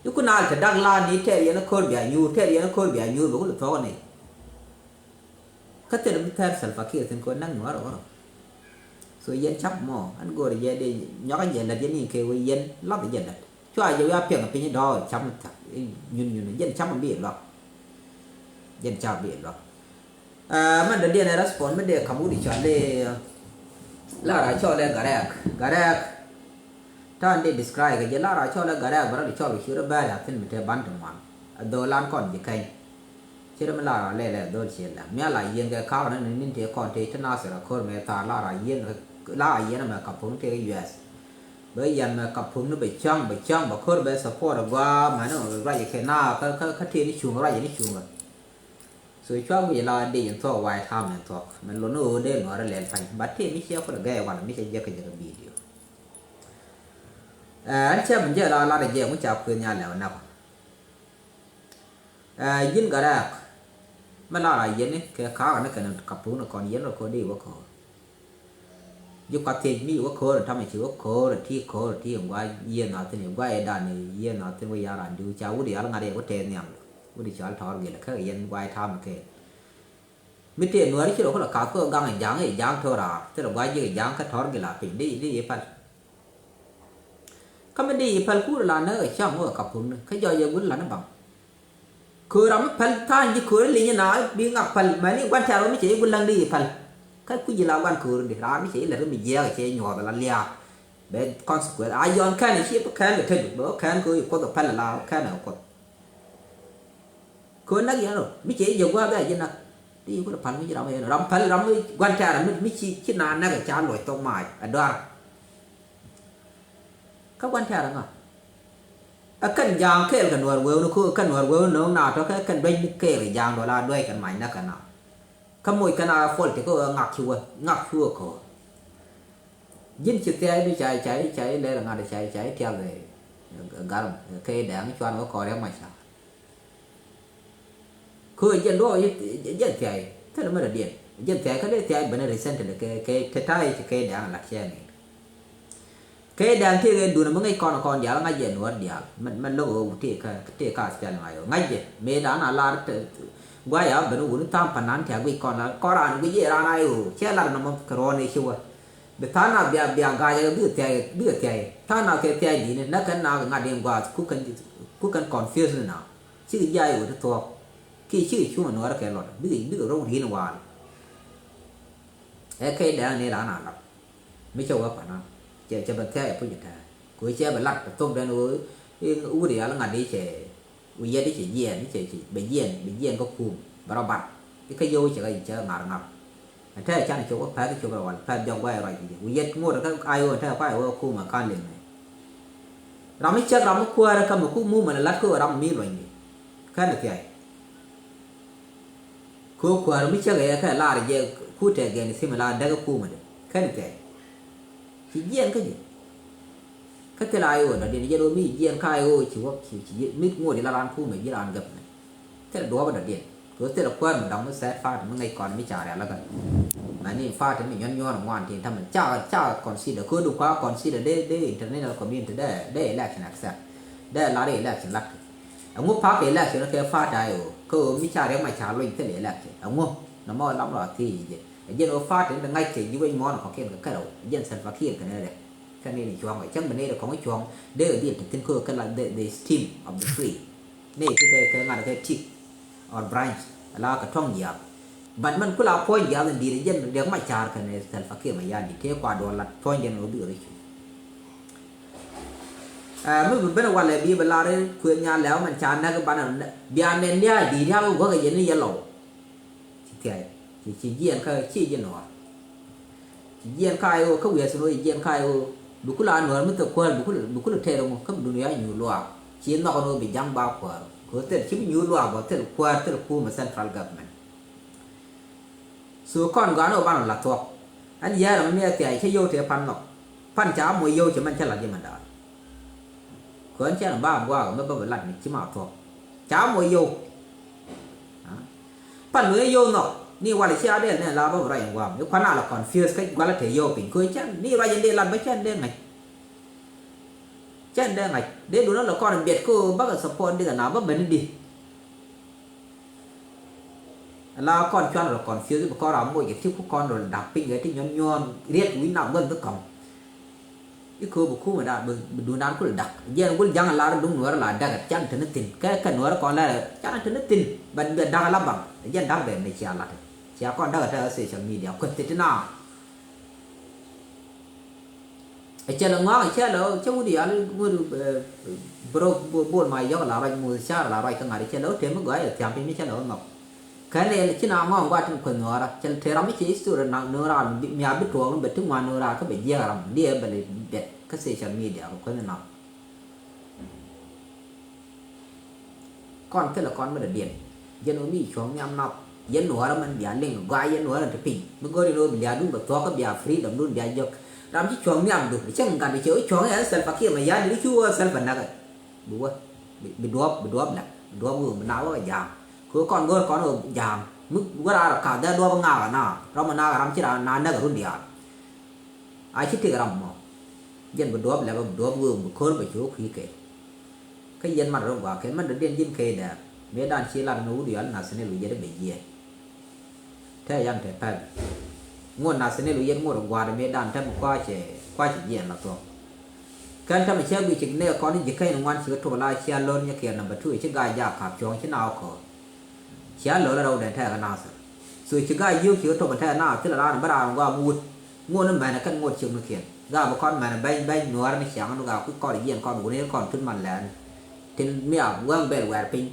yu ku na ta dag la ni te ye na ko bia yu te ye na ko bia yu bu lu thok ni ka te mi tar sal fakir tin ko nang no ro so yen chắp mò anh gọi là về đi nhóc anh về là dân nhìn kêu yen lót để dân đặt cho ai giờ phiền ở bên đó chắp nhún dân chắp bằng biển rồi dân chắp biển rồi mà đợt này response mới để kamu đi chọn để là cho lên gà rạc ta anh đi describe cái gì là cho lên gà rạc và đi cho bị sửa bè là tin mình thấy bán trong màn đồ lan còn gì cây chứ đó mới là lẽ đồ chuyện là mẹ lại yên cái cao nó nên thế còn thế cho nó sẽ là khôn mẹ ta là yên là yên mà cặp phun thế US bởi giờ mà cặp phun nó bị chăng và khôn bị support qua mà nó ra cái nào cái thiên đi chuồng ra vậy đi chuồng rồi rồi cho vì là đi những thọ vài tham những thọ mình luôn ở đây nó là lẹn phải bắt thiên mới xéo có được gai hoặc là mới chơi cái video anh xem mình giờ là để giờ muốn chào khuyên nhà lẹo nào yên cả đó mà là yên ấy cái khá nó cần cặp phun nó còn yên rồi có đi quá khó dù có thể mi quá khó rồi thằng mình chịu khó rồi thi hôm qua yên nó thì hôm qua đàn này yên nó thì bây giờ là điều cháu đi ăn ngày đây có tiền nhầm đi cháu thọ gì là cái yên quay tham cái mấy tiền nữa chứ đâu có là cá cơ găng giang thôi à tức là quay gì giang cái thọ gì là bình đi phải cái mình đi phải cú là nó ở trong ở cặp phun cái do giờ muốn là nó bằng cứ rắm phải thay như cứ lý như nói đi ngọc phải mấy cái quan trọng mới chỉ quân lăng đi phải cái gì là quan cứ để ra mới chỉ là cái mình gieo cái nhỏ là lia để consequence ai dọn cái này chỉ cái này được bữa cái cứ có tập phải là cái nào có cứ nói gì rồi mới chỉ dùng qua cái gì nào đi có tập phải cái gì đâu mà rắm quan trọng là mới chỉ nàn cái chán rồi tông mài ở đó các quan trọng là cái giang cái cái nồi quêu nó cứ cái nồi quêu nó nào cho cái bên cái giang đó là đuôi cái máy nó cái nào cái mồi cái nào phơi thì có ngạc chua có dính chiếc tay đi chạy đây là ngà để chạy theo về garam cái đảng cho nó coi đấy mà sao cứ dân đó dân chạy thế là mới là điện dân chạy cái đấy chạy bên này recent là cái tay cái đảng là xe này cái đàn thì cái đùn mà ngay con giáo ngay giờ nuốt đial mình lâu thì cái spell ngay ngay giờ mấy đàn là qua ya bên uống tam panan thì cái con là có ra cái gì ra này chứ là nó còn này chưa bị thằng nào bia gai biết cái thằng nào cái gì này nó cái nào ngay đêm qua cũng cần confuse nào chứ cái gì ở đó thôi khi chứ chú mà nói cái lọt biết rồi đi nó vào cái đàn này là nào mấy châu các bạn chơi bật thế bây giờ thà cuối chơi bật lắc tôm đen ơi u đi là ngàn đi chơi bây giờ đi chơi yên đi chơi bị yên có cùm bảo bật cái vô chơi cái chơi ngào thế cha này chỗ có phải cái chỗ bảo phải dòng quay rồi bây giờ mua được cái ai ơi thế phải ở cùm mà can liền này làm mấy chơi làm mấy cua ra cầm một cú mua mà lắc cua làm mì rồi cái này vậy cua mấy chơi cái là để cua trẻ cái này xem là đa cái cùm mà cái này vậy chỉ yên cái gì cái thế này rồi là để giờ đôi mi yên khai ơi chỉ mít mua để là ăn khu mình với ăn gặp này thế là đó là điện cứ thế là quen mình đóng nó sẽ pha thì ngày còn mới trả lại là gần mà nên pha thì mình nhon ngoan thì thằng mình cha còn xin được cứ đủ quá còn xin được để internet là community để election access để là để election lắc ông ngô pha cái election nó cái pha trái rồi cứ mới trả để mà trả luôn thế để election ông ngô nó mò lắm rồi thì dân ở phát đến ngay chỉ như anh món họ kêu cái đầu dân sản phát hiện cái này đấy cái này thì chuông vậy chắc mình đây là có cái chuông để ở điện thì cơ cái là the stem of the tree này cái ngài cái tip or branch là cái trong gì bạn mình cứ là point gì là đi dân để mà trả cái này sản phát hiện mà gia đi thế qua đó là point dân ở biểu đấy mới bên ngoài là bị bên là đấy khuyên nhà léo mình trả nó cái bạn là bian nên đi theo có cái gì nó yellow chỉ yên khai chỉ yên nó chỉ yên khai ô không biết rồi yên khai ô bukula nuar mu to kwal bukula te ro kam dunia nyu lwa chi no ko bi jang ba kwa ko te chi nyu lwa ba te kwa te ku ma central government so kon ga no ban la to an ya la me te ai che yo te pan no pan cha mo yo che man cha la je man da ko an cha ba wa ma ba la ni chi ma to cha mo yo pan no yo noนี่ว่าเลยเชื่อได้เนี่ยเราไม่รู้อย่างว่าเดี๋ยวคนน่าเรา confuse ก็ว่าเราเที่ยวเป็นคุยจันนี่ว่ายังเดินลันไม่เช่นเดินไงเช่นเดินไงเดี๋ยวดูนั่นเราก็เบียดกูบ้ากับสปอนเดือนหนาวบ้าเหม็นดีเราก่อนชวนเรา confuse เพราะเราไม่อยากที่พวกคนเราดับปิ้งไอ้ที่ย้อนเรียกวิ่งหน้าเบิ้ลตัวกองอีกคือบุคคลมาได้ดูนั่นกูดักยังกูยังลาดูหนัวเราดักจันถึงนึกตินแค่หนัวเราก่อนแล้วจันถึงนึกตินบันเบียดดังลับบังยังดังแบบในเชียร์ละเชียร์ก่อนดักแต่โซเชียลมีเดียคนติดหน้าไอ้เจ้าหน้าไอ้เจ้าเราเจ้าวุฒิอะไรกูดูบล็อกบอลมาย่อลาไรมือชาลาไรตั้งอะไรเจ้าเราเทมันก็ไอ้ที่ทำเป็นไม่ใช่เราหรอกแค่เนี่ยที่น้างงว่าถึงคนหนัวเราเจ้าเทราไม่ใช่สุดนักหนัวเรามีอาบิดตัวมันเป็นถึงวันหนัวเราก็ไปเยี่ยมเดียบเลยเด็ดก็โซเชียลมีเดียคนนั้นเอาก่อนแค่ละก่อนมันเดียนยันมีช่วงยามนับยันหนัวเรามันอย่าเล่นกายยันหนัวเราจะปิ่งมันก็ได้รู้อย่าดูแบบตัวก็อย่าฟรีดำรุ่นอย่ายกรำที่ช่วงยามดูเช่นกันไปเจอช่วงนี้เซลฟ์เกี่ยวมายันหรือชั่วเซลฟ์นักดูว่าบิดวบแหละดวบมือมันหนาวว่ายามคือก่อนก็ก่อนยามมึงว่าเราขาดได้ดวบงากันนะเรามันนารำที่เรานานนักรุ่นเดียวไอ้ชิดที่รำมั้งยันบิดวบแล้วบิดวบมือมันคนไปชั่วขี้เกยก็ยันมันรู้ว่าแค่มันเดินยินเคยเด้อเมื่อด้านชีลันนู้เดียวน่าสนิทลุยได้เบี้ยแท้ยันแท้แท้งวดน่าสนิทลุยงวดกว่าเมื่อด้านแท้มันกว่าเฉยๆละตัวการทำให้เชื่อวิจิตรเนี่ยก่อนที่จะเคยนวันเชื่อทั่วลายเชื่อล้นเนี่ยเขียนนำไปช่วยเชื่อกายยาขับจองเชื่อเอาขอเชื่อล้นเราเดินแท้กันน่าสิส่วนเชื่อกายยิ้วเชื่อทั่วประเทศน่าที่ละล้านบ้านว่ามูดงวดนั้นแม่น่ะกันงวดเชื่อมันเขียนก้าวบุคคลแม่น่ะใบหนัวไม่เขียนมันก้าวก็ได้เยี่ยมก่อนบุญนี้ก่อนขึ้นมันแล้วที่เมื่อวางเบลแหวนพิง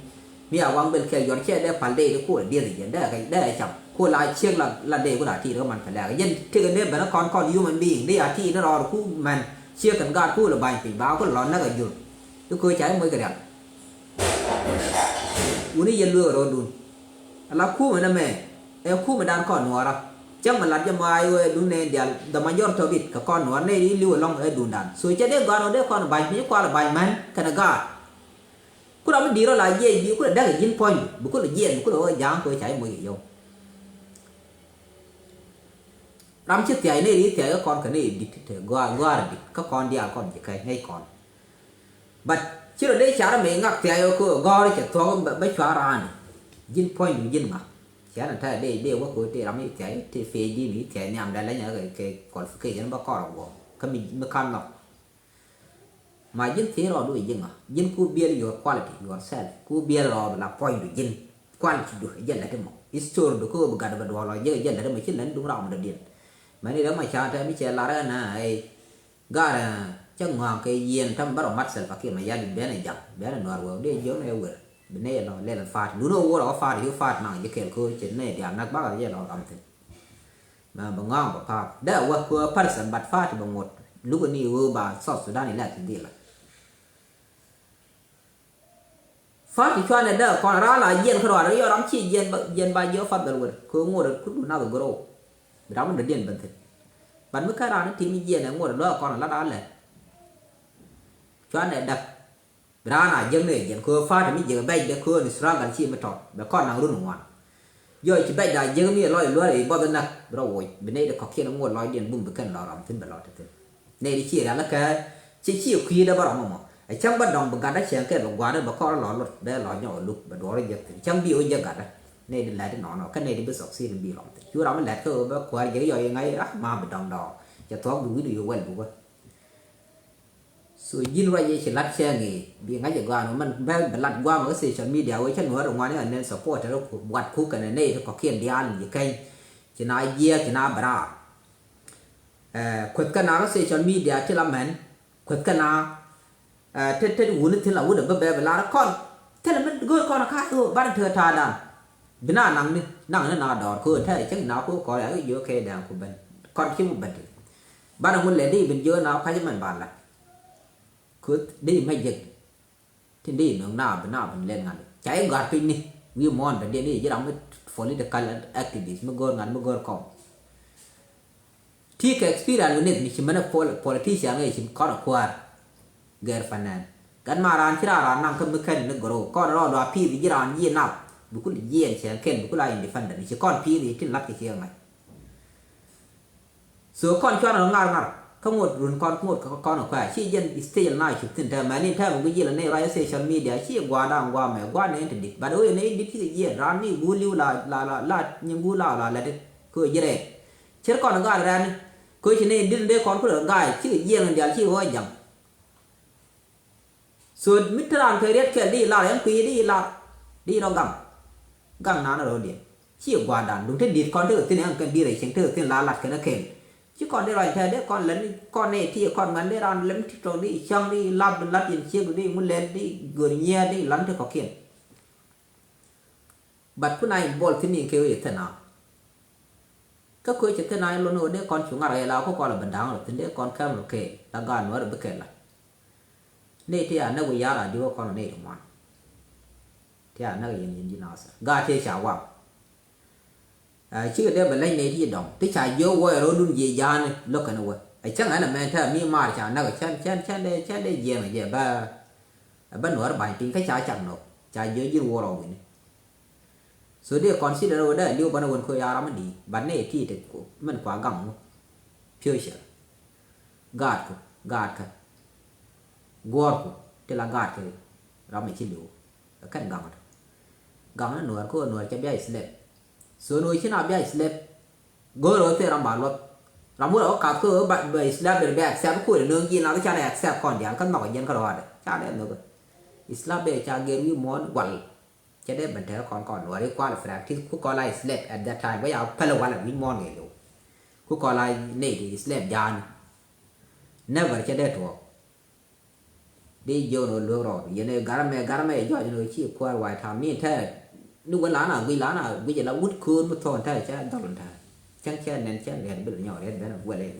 มีอวังเป็นแค่ย้อนแค่ได้พันเดย์คู่เดียวสิยันได้จับคู่ลายเชือกละเดย์คู่หน้าที่แล้วมันแผลกยันที่กันเนี่ยแบบนั้นก่อนยูมันบีได้อาที่นั่นรอคู่มันเชือกกันการคู่ละใบปีบ้าก็ร้อนนักกันอยู่ทุกคนใช้มือกระดับวันนี้ยันเรือเราดูแล้วคู่มันนั่นแม่เอาคู่มันดันก่อนหัวเราจังมันหลัดจะมาไอ้ดูเนี่ยเดี๋ยวดมันย้อนทวิตกับก่อนหัวในนี้ลิ้วลองไอ้ดูดันส่วนจะได้ก่อนเราได้ก่อนใบไม่ใช่ก่อนละใบมันกันกากูเราไม่ดีเราหลายเยี่ยมกูเราได้ยินพอยบุกูเราเยี่ยมกูเราย่างกูใช้มือเดียวรำชิดใหญ่เนี่ยดีใหญ่ก็ก่อนกันนี่ดิเถอะว่าดิก็ก่อนเดียวก่อนจะใครให้ก่อนบัดชื่อเราได้ชาเราไม่งักใหญ่ก็ก่อนจะท้องไม่ชารานี่ยินพอยยินมาใช่นั่นถ้าได้ว่ากูที่รำนี่ใหญ่ที่เฟย์ดีนี่ใหญ่เนี่ยมันได้แล้วเนี่ยก็ก่อนฝึกยันบ้าก่อนเราบอกก็มีไม่คันหรอกมายินที่เราด้วยยิงอ่ะยินกูเบียร์ your quality yourself กูเบียร์เราละ point ดูยิน quality ดูยันอะไรกันมั้ง history ดูก็บุกการบัดวอลเราเยอะยันอะไรไม่ใช่นั้นดูเรามันเดียนมันนี่เราไม่ชาแต่ไม่ใช่ลาระนะไอ้กาจังหวะcáiยินทำบารมัดเสร็จปักเกี่ยมายันเบียร์ในจับเบียร์ในนัวเราเดี๋ยวเยอะในเวอร์เบียร์ในเราเล่นฟาดดูโน้ว่าเราฟาดหิวฟาดนั่งจะเกี่ยวกับเจนในเดี๋ยวนักบ้าเราเยอะเราทำถึงมาบังงแบบภาพได้ว่าคือพันสันบัดฟาดบังหมดลูกนี่วัวบาสอดสุดานี่แหละถึงดีละฟาดที่ชวนเนี่ยเด้อก่อนร้านละเย็นขนาดนี้เราชี้เย็นใบเยอะฟาดเบลเวอร์คืองูเด็กคุณดูน่าจะกลัวเรามันเด่นบันทึกบันเมื่อกี้ร้านนี้ที่มีเย็นเนี่ยงูเด็กเด้อก่อนละร้านเลยชวนเนี่ยเด็กร้านอ่ะยังเนี่ยเย็นคือฟาดที่มีเยอะใบเด็กคือนิสระกันชี้มาถอดแบบก้อนนางรุ่นหัวย่อยที่ใบได้ยังมีลอยบ่เป็นนักเราโวยเป็นเนี่ยเด็กเขาเขียนงูลอยเด่นบุ้มไปกันเราทำถึงแบบเราถึงเนี่ยที่ชี้แล้วก็ชี้คุยได้บ้างมั้งไอ้ช่างบ้านดองบังการได้เชียงแก่หลงวานได้บอกเขาหล่อหลุดได้หล่อหย่อลุกแบบว่าเยอะช่างบิวเยอะกันนะเนี่ยเดี๋ยวแหล่หนอนก็เนี่ยเดี๋ยวไปสอบซีนบิวหลงช่วยเราไม่แหล่ก็แบบควายเยอะๆยังไงอ่ะมาไปดองดองจะท้องดูวิดีโอเว้นบุกว่าส่วนยินว่าเยอะลัดเชียงงี้บีงั้นอย่างว่ามันแบบลัดว่ามันก็เสียชั้นมีเดียวไว้ชั้นหัวตรงวันนี้เนี่ยสปอร์ตแล้ววัดคู่กันเนี่ยเขาเขียนเดียนอย่างไงจะนายเยี่ยจะนายบราขุดกันนาก็เสียชั้นมีเดียที่ละแมนขุดกันนาเท่หุ่นที่เราหุ่นแบบเวลาแล้วก่อนเท่านั้นมันก็ก่อนนะค่ะบ้านเธอทาดันเป็นหน้านั่งนี่นาดอนคือเท่จังหน้าคู่ก่อนแล้วเยอะแค่เดียวกูเป็นก่อนคิดว่าเป็น บ้านมันเลยดีเป็นเยอะนะใครจะมันบ้านละคือดีไม่เยอะที่ดีหน้าเป็นเล่นงานใจกอดปีนี่วิมอนแต่เดี๋ยวนี้ยังไม่ political activist ไม่กอดงานไม่กอดกองที่แก experience นี่มิชิมัน politician เลยชิมก้อนขวานเกิดฟันนั้นกันมาร้านที่ร้านนั่งก็ไม่แค่นึกกระโดดก้อนรอดว่าพี่ที่ร้านยี่นับบุคคลยี่เฉียงเข้มบุคคลอินดิฟันเดนนี่ชิก้อนพี่ที่รับที่เชียงใหม่ส่วนก้อนชวนเรางานเขาหมดรุ่นก้อนหมดก้อนออกไปชี้ยันอิสเตลน่าชุดถึงแต่แม้นี่แท้มันก็ยี่ละในไรโซเชียลมีเดียชี้กว่าดังกว่าแม่กว่าในอินเทอร์เน็ตบัดโอ้ยในดิที่ยี่ร้านนี้กูลิวลายังกูลาแล้วเด็กก็ยี่เร่เชื่อก้อนงานแรงก็ชี้ในดินเด็กก้อนก็เรื่องง่ายชี้ยี่เดียวชี้ว่าอย่างส่วนมิตรร้านเคยเรียกแค่ดีลาอย่างปีดีเรากังนานเราเดียชี้กว่าดันดูที่ดีก้อนเด้อที่นี่กันดีเลยเชิงเด้อที่ลาลัดกันนะเข็มchứ còn đây rồi thế đấy con này thì con ngắn đây ra lắm thì rồi đi chăng đi làm bên lát tiền chiếc đi muốn lên đi gửi nhẹ đi lắm thì có kiện bật cái này bol thì mình kêu gì thế nào các cô chỉ thế này luôn rồi đấy con chúng ngài là có con là bình đẳng rồi thế đấy con kem là kệ là gan nó là bất kể là này thì nó bây giờ là đưa con ở đây đúng không thì nó cái gì nào gà thì chả vào chứ đây bên này thì đồng tí chả vô quay rồi luôn gì gian lúc cái nào vậy chắc là mình thấy mi mà chả nó cái chân đây gì mà vậy ba bên ngoài bài tiếng cái chả chẳng đâu chả vô dưới vô rồi số đây còn xí đâu đấy lưu bên ngoài khơi áo mình đi bên này thì mình quá gắng chưa sợ gạt cái guar ko te la gạt cái ra mình chỉ lưu cái gắng nó nổi ko nổi cái bia slep so no china bia slep go ro te ram balot ramu ro ka ko ba slep de bia accept ko no gi na cha ne accept kon yang kan ma ko yen ka ro de cha de no islam be cha ge wi mon wal cha de ban te kon no ri kwa la fra ki ku ko lai slep at that time wa ya pala wala wi mon ge lo ku ko lai ne di slep jan never cha de to đi vô nó lừa rồi giờ này gara mẹ cho nó chỉ qua vài tháng miên thế lúc vẫn lá nào bây giờ là quất khôn một thon thế chứ tao lần thế chẳng nên bây giờ nhỏ đến bé nó quên lên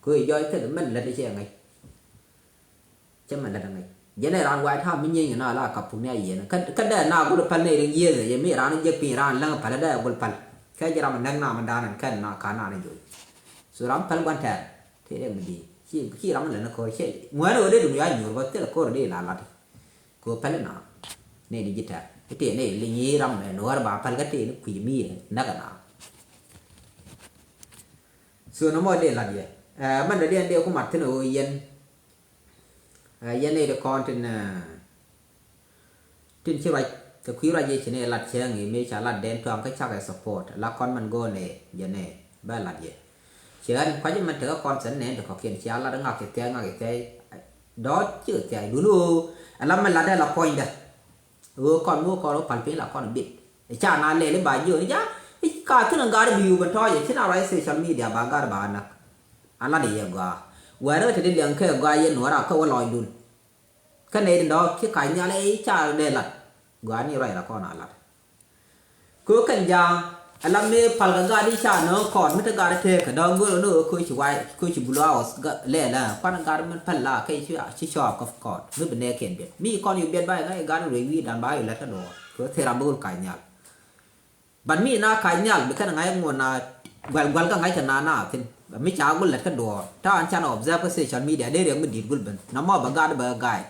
cười do thế mình là đi chơi ngay chứ mình là đằng này giờ này làm vài tháng mình nhìn nó là cặp phụ nữ gì nữa cái đấy nào cũng được phần này được gì rồi giờ mấy ran giờ pin ran lăng phần đấy cũng phần cái giờ mình đang làm mình đang cái nào cả nào này rồi số lắm phần quan trọng thế đấy mình đi khi lắm là nó coi chơi ngoài rồi đấy đừng ai nhiều quá tức là cô đây là cô phải là này đi giết cái tiền này là nhí lắm này nó bà phải cái tiền nó quỷ mi nó cái nào số nó mới đây là gì mình đã đi có mặt thế nào yên này được con trên chiếc bạch cái quý là gì thế này là xe nghỉ mấy trả là đen toàn cái chắc cái support là con mình go này giờ này ba là gì chuyện phải cho mình thử con sẵn nè được học kiến chia là đang học cái đó chứ chạy đúng luôn làm mình là đây là point đấy con mua con nó phản phiến là con biết cha na lên bài nhiều đấy nhá cả thứ là gà view bên thôi vậy thế nào đấy social media bà gà bà nè anh là đi gà ngoài đó thì đi đường cái gà yên nữa là câu lòi đun cái này đó cái cái nhà này cha đây là gà như vậy là con nào là cứ cần giang làm mê phật gà đi xa nó còn mấy cái gà thế cái đó mưa nó cứ chỉ bùa lẽ là con gà mình phật là cái chuyện chọp có còn mới bên đây kiện biết mi conอยู่เบียนไปcái gà nó review đàn bài là cái đồ cứ thế làm bữa cái nhà bạn mi na cái nhà bị cái ngày nguồn là qual cái ngày cái na thì mi cháu cũng là cái đồถ้าอันฉัน observe cái social media đây được mình đi cũng bên nó mà gà nó gà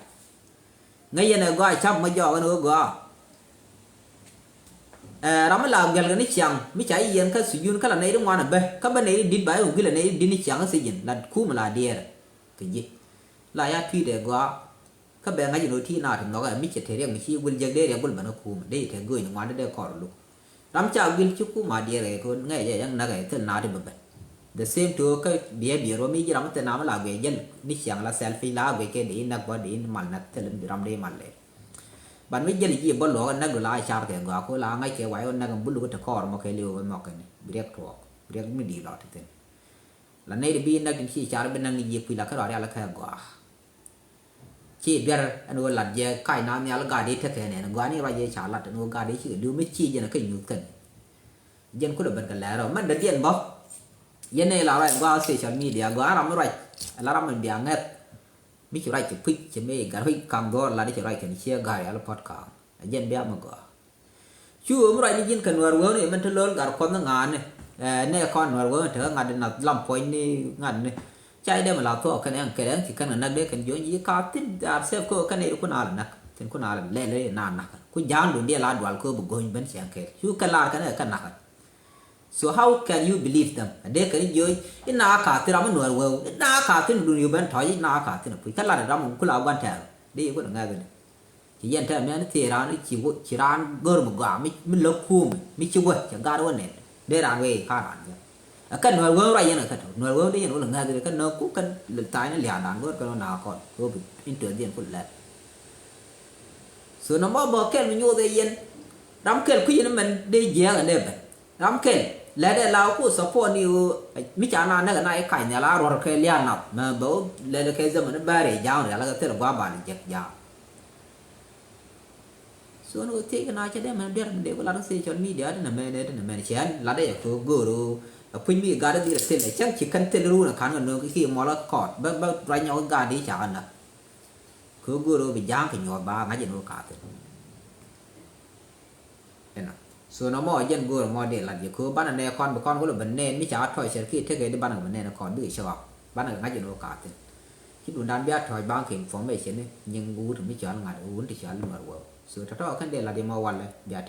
ngày này gà chắp mà gió cái nữa gàเราไม่ลามกันกันนี่จังไม่ใช่ยันก็สุยุนก็ละในตรงวันน่ะเบ้ก็เป็นในดินใบของกิละในดินนี่จังก็สิยันละคู่มาลาเดียร์ก็ยี่ลายาที่เด็กก็แบ่งให้อยู่ในที่นาถึงเราก็ไม่เจ็ดเทียงไม่ชี้วิลยังได้เรียงบุญมันก็คู่มันได้เทียงกุยหนึ่งวันได้ก่อนลูกรำเจ้าวิลชุกคู่มาเดียร์เลยคนง่ายยังนักไอ้เท่านาที่แบบ the same ตัวก็เบียร์ว่ามีรำแต่น้ำละเวียนนี่จังละเซลฟี่ละเวียนแค่ดีนักบ่ดีมันนักเท่านั้นรำได้มันเลยbạn biết dân gì bọn lỗ nó được lại sao thì gọi cô là ngay cái váy nó còn bút lục cái cỏ mà cái liều mà cái này break thuộc break mới đi lọt thế là này đi nó cái chi chả bên năng gì quy là cái đó là cái gọi chi biết anh nói là giờ cái nào nhà là gà đi thế này nó gọi này là giờ chả là nó gà đi chỉ đưa mấy chi cho nó cái nhục thân dân có được bên cái lẽ rồi mất đất điện bóc Yen này là qua social media qua làm rồi là làm mình biang hết mi chụp chụp pic chụp mấy cái hơi cam go là đi chụp cái chia gài ở podcast yen bia mà go chú rồi đi cần vào này mình thưa cả con nó ngàn này này con vào thưa ngàn là làm point này ngàn này chạy đây mà làm thôi cái này chỉ cần là đây cần vô gì cả tin xem có cái này cũng nào là tin cũng nào là lệ nàn cũng giang luôn đi là đoán có bực going bên xem cái chú cái là cái này cái nào. So how can you believe them? They can enjoy in na ka tira man war wo na ka tin du yu ban thoi na ka tin pu kala da ram kula ban ta de ko nga ga chỉ yen ta men ti ra ni chi ran gor mu ga mi lo khu mi chu wa cha ga do ne de ran we ka ran ya kan war wo ra yen ka no wo de yen lo nga ga kan no ku kan tai na lia dan gor ka na ko ko bi inter dien pu la so no mo ken mi nyu de yen ram ken ku yen man de ye ga ne ba ram ken lẽ để lao của support nhiều mấy cha nào cái này cảnh nhà lá rồi cái liên nạp mà bố lẽ cái giờ mình ba để giao này là cái là qua bàn chặt giao số nó thấy cái này cho nên mình biết để có làm gì cho media đó là mình chén là để có guru khuyên bị gà đi là tiền này chắc chỉ cần tiền luôn là khán gần nữa cái khi mà nó cọt bớt ra nhau gà đi chả ăn là cứ guru bị giang cái nhỏ ba ngay giờ nó cả tiền so nó mò dân guru mò để làm gì cứ bán này con có là vấn đề mấy cháu thôi sẽ khi thế cái đi bán vấn đề nó còn bị sợ bán ở ngay giờ nó cả tiền khi đồn đan biết thôi bán kiểm phóng về trên này nhưng u thì mấy cháu là ngày u thì cháu là mà so đó cái đây là đi mòวันเลยอย่า